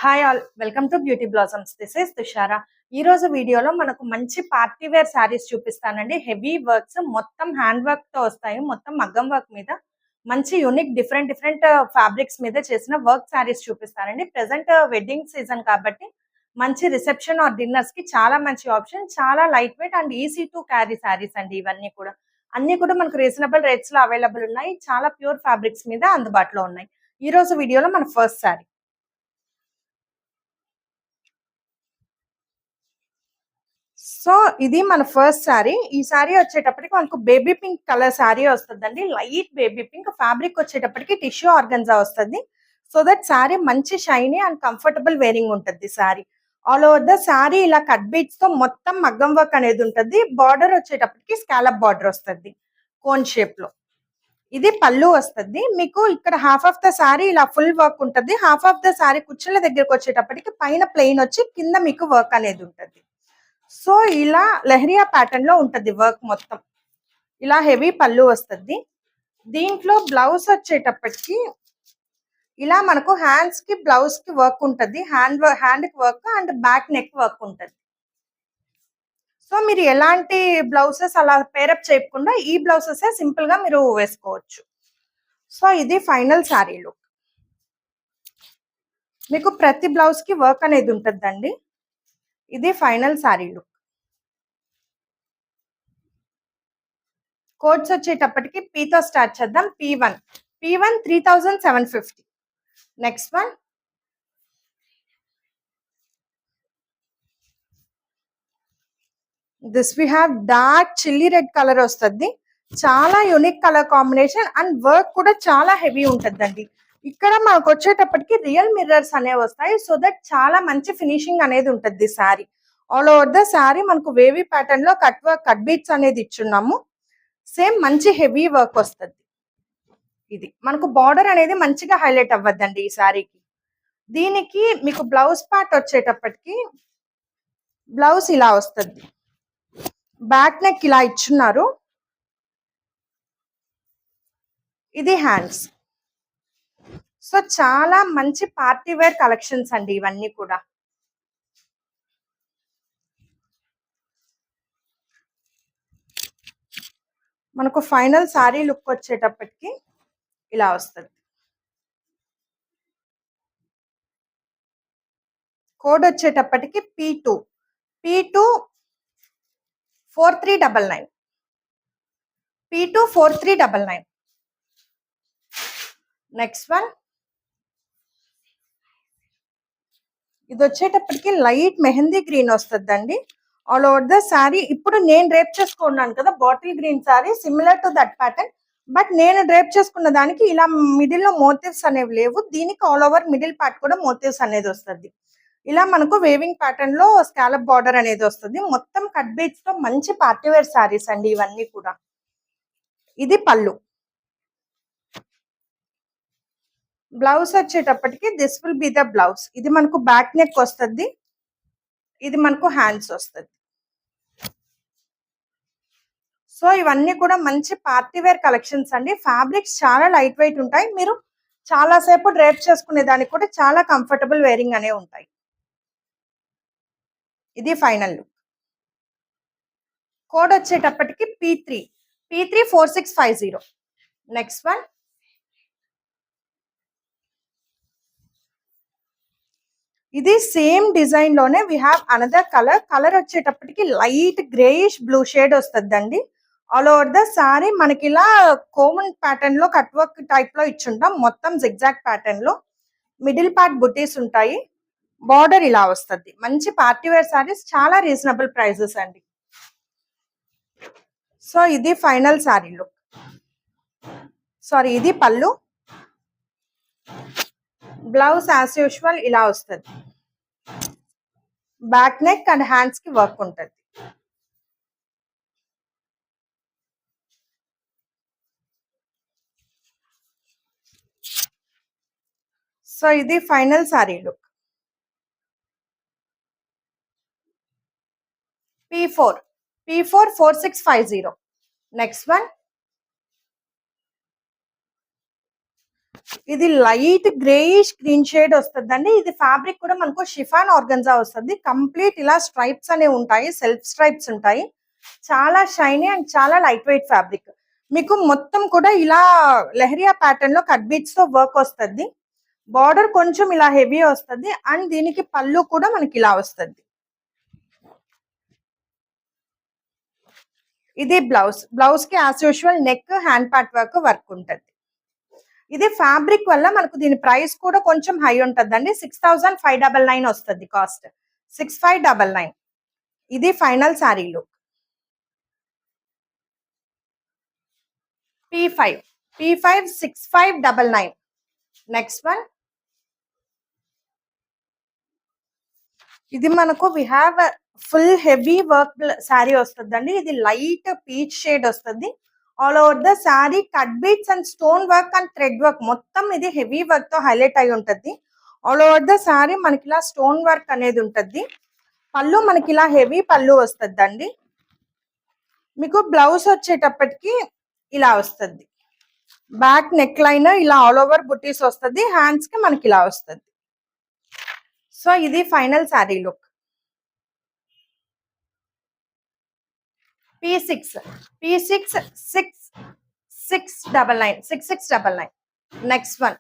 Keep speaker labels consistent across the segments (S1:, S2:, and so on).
S1: Hi all, welcome to beauty blossoms. This is Tushara. ఈ రోజు వీడియోలో మనకు మంచి పార్టీ వేర్ శారీస్ చూపిస్తానండి. హెవీ వర్క్స్, మొత్తం హ్యాండ్ వర్క్ తో వస్తాయి. మొత్తం మగ్గం వర్క్ మీద మంచి యూనిక్ డిఫరెంట్ డిఫరెంట్ ఫ్యాబ్రిక్స్ మీద చేసిన వర్క్ శారీస్ చూపిస్తానండి. ప్రెసెంట్ వెడ్డింగ్ సీజన్ కాబట్టి మంచి రిసెప్షన్ ఆర్ డిన్నర్స్ కి చాలా మంచి ఆప్షన్. చాలా light weight and easy to carry saris అండి. ఇవన్నీ కూడా అన్ని కూడా మనకు రీజనబుల్ రేట్స్ లో అవైలబుల్ ఉన్నాయి. చాలా ప్యూర్ ఫ్యాబ్రిక్స్ మీద అందుబాటులో ఉన్నాయి. ఈ రోజు వీడియోలో మన ఫస్ట్ శారీ. సో ఇది మన ఫస్ట్ శారీ. ఈ శారీ వచ్చేటప్పటికి మనకు బేబీ పింక్ కలర్ శారీ వస్తుందండి. లైట్ బేబీ పింక్ ఫ్యాబ్రిక్ వచ్చేటప్పటికి టిష్యూ ఆర్గన్జా వస్తుంది. సో దట్ శారీ మంచి షైనీ అండ్ కంఫర్టబుల్ వేరింగ్ ఉంటుంది. Sari all over the sari ఇలా కట్ బీట్స్ తో మొత్తం మగ్గం వర్క్ అనేది ఉంటుంది. బార్డర్ వచ్చేటప్పటికి స్కాలప్ బార్డర్ వస్తుంది కోన్ షేప్ లో. ఇది పళ్ళు వస్తుంది. మీకు ఇక్కడ హాఫ్ ఆఫ్ ద శారీ ఇలా ఫుల్ వర్క్ ఉంటుంది. హాఫ్ ఆఫ్ ద శారీ కుచ్చుల దగ్గరకు వచ్చేటప్పటికి పైన ప్లెయిన్ వచ్చి కింద మీకు వర్క్ అనేది ఉంటుంది. సో ఇలా లెహరియా ప్యాటర్న్ లో ఉంటది వర్క్ మొత్తం. ఇలా హెవీ పళ్ళు వస్తుంది. దీంట్లో బ్లౌజ్ వచ్చేటప్పటికి ఇలా మనకు హ్యాండ్స్ కి బ్లౌజ్ కి వర్క్ ఉంటది. హ్యాండ్ కి work and back neck work ఉంటది. సో మీరు ఎలాంటి బ్లౌజెస్ అలా పేరప్ చేయకుండా ఈ బ్లౌజెస్ సింపుల్ గా మీరు వేసుకోవచ్చు. సో ఇది ఫైనల్ శారీ లుక్. మీకు ప్రతి బ్లౌజ్ కి వర్క్ అనేది ఉంటుందండి. ఇది ఫైనల్ శారీ లుక్. కోడ్స్ వచ్చేటప్పటికి పీతో స్టార్ట్ చేద్దాం. P1 3750. Next one this we have dark chilli red colour వస్తుంది. చాలా unique colour combination and work కూడా చాలా హెవీ ఉంటుందండి. ఇక్కడ మనకు వచ్చేటప్పటికి రియల్ మిర్రర్స్ అనేవి వస్తాయి. సో దట్ చాలా మంచి ఫినిషింగ్ అనేది ఉంటుంది sari. All over the sari మనకు వేవీ ప్యాటర్న్ లో కట్ వర్క్ కట్ బీట్స్ అనేది ఇచ్చున్నాము. సేమ్ మంచి హెవీ వర్క్ వస్తుంది. ఇది మనకు బార్డర్ అనేది మంచిగా హైలైట్ అవ్వద్దండి ఈ శారీకి. దీనికి మీకు బ్లౌజ్ పార్ట్ వచ్చేటప్పటికి బ్లౌజ్ ఇలా వస్తుంది. బ్యాక్ నెక్ ఇలా ఇచ్చున్నారు. ఇది హ్యాండ్స్. సో చాలా మంచి పార్టీ వేర్ కలెక్షన్స్ అండి ఇవన్నీ కూడా. మనకు ఫైనల్ శారీ లుక్ వచ్చేటప్పటికి ఇలా వస్తుంది. కోడ్ వచ్చేటప్పటికి P2 4399. P2 4399. నెక్స్ట్ వన్ ఇది వచ్చేటప్పటికి లైట్ మెహందీ గ్రీన్ వస్తుందండి. All over the sari. ఇప్పుడు నేను డ్రేప్ చేసుకున్నాను కదా bottle green sari, similar to that pattern. But నేను డ్రేప్ చేసుకున్న దానికి ఇలా మిడిల్ లో మోటివ్స్ అనేవి లేవు. దీనికి ఆల్ ఓవర్ మిడిల్ పార్ట్ కూడా మోటివ్స్ అనేది వస్తుంది. ఇలా మనకు వేవింగ్ ప్యాటర్న్ లో స్కాలప్ బార్డర్ అనేది వస్తుంది. మొత్తం కట్ బీట్స్ తో మంచి పార్టీ వేర్ శారీస్ అండి ఇవన్నీ కూడా. ఇది పళ్ళు. బ్లౌజ్ వచ్చేటప్పటికి this will be the blouse. ఇది మనకు బ్యాక్ నెక్ వస్తుంది. ఇది మనకు హ్యాండ్స్ వస్తుంది. సో ఇవన్నీ కూడా మంచి పార్టీ వేర్ కలెక్షన్స్ అండి. ఫ్యాబ్రిక్స్ చాలా లైట్ వెయిట్ ఉంటాయి. మీరు చాలా సేపు డ్రేప్ చేసుకునే దానికి కూడా చాలా కంఫర్టబుల్ వేరింగ్ అనే ఉంటాయి. ఇది ఫైనల్ లుక్. కోడ్ వచ్చేటప్పటికి P3 4650. నెక్స్ట్ వన్ ఇది సేమ్ డిజైన్ లోనే వి హ్యావ్ అనదర్ కలర్ వచ్చేటప్పటికి లైట్ గ్రేయిష్ బ్లూ షేడ్ వస్తుందండి. ఆల్ ఓవర్ ద సారీ మనకి ఇలా కోమన్ ప్యాటర్న్ లో కట్ వర్క్ టైప్ లో ఇచ్చుంటాం. మొత్తం జిగ్జాగ్ ప్యాటర్న్ లో మిడిల్ పార్ట్ బుటీస్ ఉంటాయి. బార్డర్ ఇలా వస్తుంది. మంచి పార్టీ వేర్ సారీస్, చాలా రీజనబుల్ ప్రైజెస్ అండి. సో ఇది ఫైనల్ సారీ లుక్. సారీ ఇది పళ్ళు. బ్లౌజ్ యాజ్ యూజువల్ ఇలా వస్తుంది. బ్యాక్ నెక్ అండ్ హ్యాండ్స్ కి వర్క్ ఉంటుంది. సో ఇది final sorry look. P4 4650. Next one ఇది లైట్ గ్రేయిష్ గ్రీన్ షేడ్ వస్తుందండి. ఇది ఫ్యాబ్రిక్ కూడా మనకు షిఫాన్ ఆర్గన్జా వస్తుంది. కంప్లీట్ ఇలా స్ట్రైప్స్ అనేవి ఉంటాయి, సెల్ఫ్ స్ట్రైప్స్ ఉంటాయి. చాలా షైనీ అండ్ చాలా లైట్ వెయిట్ ఫ్యాబ్రిక్. మీకు మొత్తం కూడా ఇలా లెహరియా ప్యాటర్న్ లో కట్ బీట్స్ తో వర్క్ వస్తుంది. బార్డర్ కొంచెం ఇలా హెవీ వస్తుంది అండ్ దీనికి పళ్ళు కూడా మనకి ఇలా వస్తుంది. ఇది బ్లౌజ్. బ్లౌజ్ కి as usual neck, hand part work ఉంటుంది. ఇది ఫ్యాబ్రిక్ వల్ల మనకు దీని ప్రైస్ కూడా కొంచెం హై ఉంటుందండి. 6599 వస్తుంది కాస్ట్. 6599. ఇది final sari look. P5 6599. Next one. ఇది మనకు we have full heavy work sari వస్తుందండి. ఇది లైట్ పీచ్ షేడ్ వస్తుంది. All over the sari cut beads and stone work and thread work మొత్తం ఇది హెవీ వర్క్ తో హైలైట్ అయి ఉంటుంది. ఆల్ ఓవర్ ద శారీ మనకి ఇలా స్టోన్ వర్క్ అనేది ఉంటుంది. పళ్ళు మనకి ఇలా హెవీ పళ్ళు వస్తుందండి. మీకు బ్లౌజ్ వచ్చేటప్పటికి ఇలా వస్తుంది. బ్యాక్ నెక్ లైన్ ఇలా ఆల్ ఓవర్ బుటీస్ వస్తుంది. హ్యాండ్స్ కి మనకి ఇలా వస్తుంది. సో ఇది final sari look. P6 6699. Next one.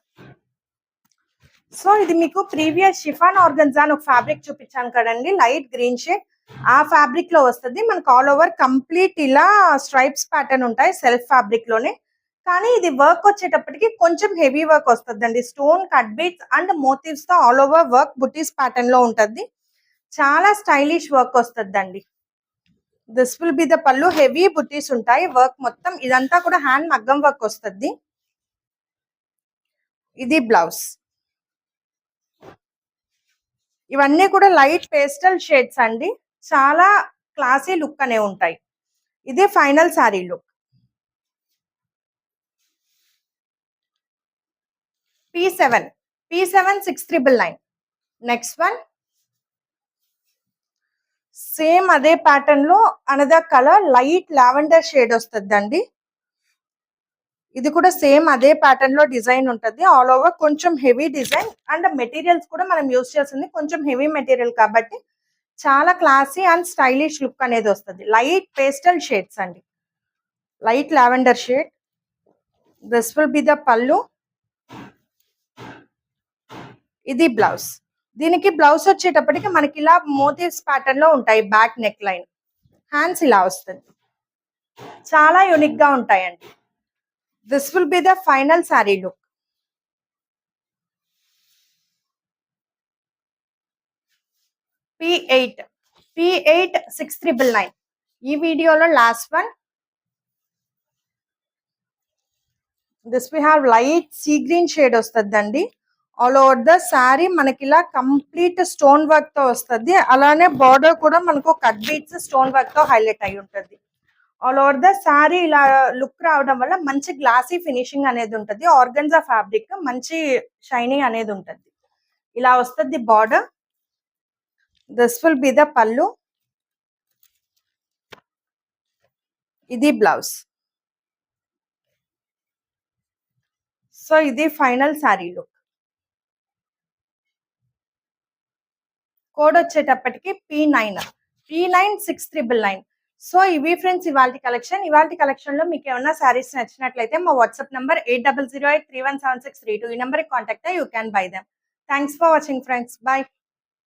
S1: So ఇది మీకు ప్రీవియస్ షిఫాన్ ఆర్గన్జా ఒక ఫ్యాబ్రిక్ చూపించాను కదండి, లైట్ గ్రీన్ షేడ్. ఆ ఫ్యాబ్రిక్ లో వస్తుంది. మనకు ఆల్ ఓవర్ కంప్లీట్ ఇలా స్ట్రైప్స్ ప్యాటర్న్ ఉంటాయి సెల్ఫ్ ఫ్యాబ్రిక్ లోనే. కానీ ఇది వర్క్ వచ్చేటప్పటికి కొంచెం హెవీ వర్క్ వస్తుందండి. Stone cut beads and motifs తో ఆల్ ఓవర్ వర్క్ బుటీస్ ప్యాటర్న్ లో ఉంటుంది. చాలా స్టైలిష్ వర్క్ వస్తుందండి. దిస్ విల్ బి ద పళ్ళు. హెవీ బుటీస్ ఉంటాయి. వర్క్ మొత్తం ఇదంతా కూడా హ్యాండ్ మగ్గం వర్క్ వస్తుంది. ఇది బ్లౌజ్. ఇవన్నీ కూడా లైట్ పేస్టల్ షేడ్స్ అండి. చాలా క్లాసీ లుక్ అనే ఉంటాయి. ఇదే final sari look. P7 6399. Next one. Same అదే ప్యాటర్న్ లో another colour light lavender shade వస్తుందండి. ఇది కూడా సేమ్ అదే ప్యాటర్న్ లో డిజైన్ ఉంటుంది. ఆల్ ఓవర్ కొంచెం హెవీ డిజైన్ అండ్ మెటీరియల్స్ కూడా మనం యూజ్ చేస్తుంది కొంచెం హెవీ మెటీరియల్ కాబట్టి చాలా క్లాసీ అండ్ స్టైలిష్ లుక్ అనేది వస్తుంది. లైట్ పేస్టల్ షేడ్స్ అండి. Light lavender shade. This will be the పళ్ళు. ఇది బ్లౌజ్. దీనికి బ్లౌజ్ వచ్చేటప్పటికి మనకి ఇలా మోటివ్స్ ప్యాటర్న్ లో ఉంటాయి. బ్యాక్ నెక్ లైన్, హ్యాండ్స్ ఇలా వస్తుంది. చాలా యూనిక్ గా ఉంటాయండి. This will be the final sari look. P8 6399. ఈ వీడియోలో last one. This we have light sea green shade వస్తుందండి. ఆల్ ఓవర్ ద శారీ మనకి ఇలా కంప్లీట్ స్టోన్ వర్క్ తో వస్తుంది. అలానే బార్డర్ కూడా మనకు కట్ బీట్స్ స్టోన్ వర్క్ తో హైలైట్ అయి ఉంటుంది. ఆల్ ఓవర్ ద శారీ ఇలా లుక్ రావడం వల్ల మంచి గ్లాసీ ఫినిషింగ్ అనేది ఉంటుంది. ఆర్గన్జా ఫ్యాబ్రిక్ మంచి షైనింగ్ అనేది ఉంటుంది. ఇలా వస్తుంది border. This will be the పళ్ళు. ఇది బ్లౌజ్. సో ఇది ఫైనల్ శారీ లుక్. కోడ్ వచ్చేటప్పటికి P9 6399. సో ఇవి ఫ్రెండ్స్ ఇవాల్టి కలెక్షన్ లో మీకు ఏమన్నా శారీస్ నచ్చినట్లయితే మా వాట్సాప్ నంబర్ 8008317632 ఈ నెంబర్ కి కాంటాక్ట్ అయ్యి you can buy them. Thanks for watching friends. By.